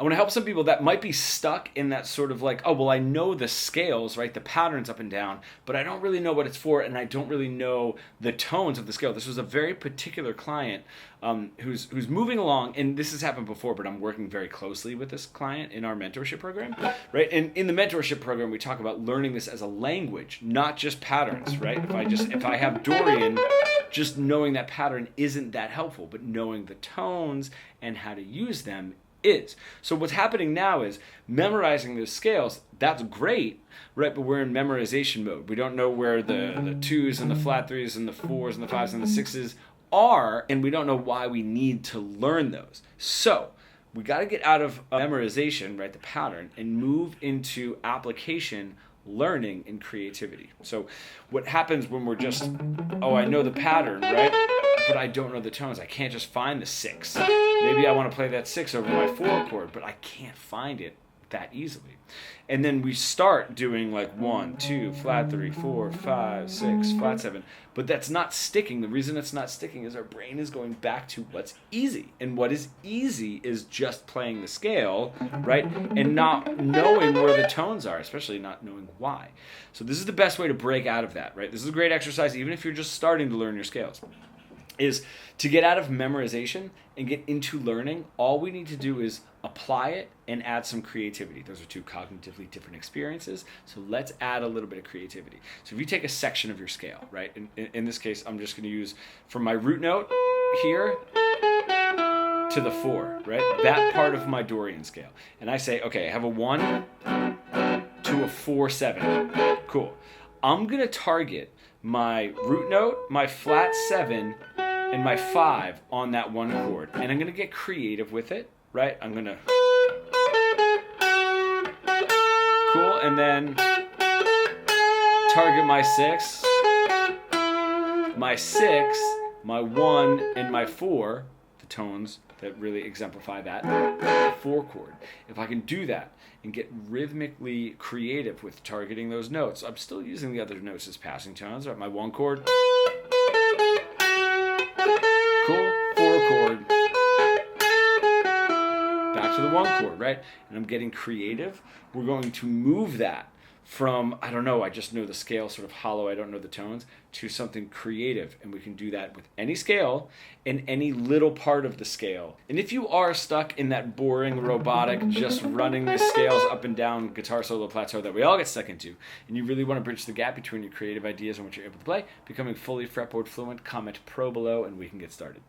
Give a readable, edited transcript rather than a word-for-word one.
I want to help some people that might be stuck in that sort of like, oh, well, I know the scales, right? The patterns up and down, but I don't really know what it's for, and I don't really know the tones of the scale. This was a very particular client who's moving along, and this has happened before, but I'm working very closely with this client in our mentorship program, right? And in the mentorship program, we talk about learning this as a language, not just patterns, right? If I have Dorian, just knowing that pattern isn't that helpful, but knowing the tones and how to use them is. So what's happening now is memorizing those scales. That's great, right? But we're in memorization mode. We don't know where the twos and the flat threes and the fours and the fives and the sixes are, and we don't know why we need to learn those. So we got to get out of memorization, right, the pattern, and move into application, learning, and creativity. So what happens when we're just, oh, I know the pattern, right, but I don't know the tones. I can't just find the six. Maybe I want to play that six over my four chord, but I can't find it that easily. And then we start doing like 1, 2, flat 3, 4, 5, 6, flat 7. But that's not sticking. The reason it's not sticking is our brain is going back to what's easy. And what is easy is just playing the scale, right? And not knowing where the tones are, especially not knowing why. So this is the best way to break out of that, right? This is a great exercise, even if you're just starting to learn your scales, is to get out of memorization and get into learning. All we need to do is apply it and add some creativity. Those are two cognitively different experiences. So let's add a little bit of creativity. So if you take a section of your scale, right? In this case, I'm just going to use from my root note here to the 4, right? That part of my Dorian scale. And I say, okay, I have a 1 to a 4, 7. Cool. I'm going to target my root note, my flat 7, and my 5 on that one chord. And I'm going to get creative with it, right? I'm going to... Cool, and then target my 6, my 1, and my 4, the tones that really exemplify that 4 chord. If I can do that and get rhythmically creative with targeting those notes, I'm still using the other notes as passing tones, right? My 1 chord, cool, 4 chord, back to the 1 chord, right? And I'm getting creative. We're going to move that from, I don't know, I just know the scale, sort of hollow, I don't know the tones, to something creative. And we can do that with any scale and any little part of the scale. And if you are stuck in that boring, robotic, just running the scales up and down guitar solo plateau that we all get stuck into, and you really want to bridge the gap between your creative ideas and what you're able to play, becoming fully fretboard fluent, comment pro below and we can get started.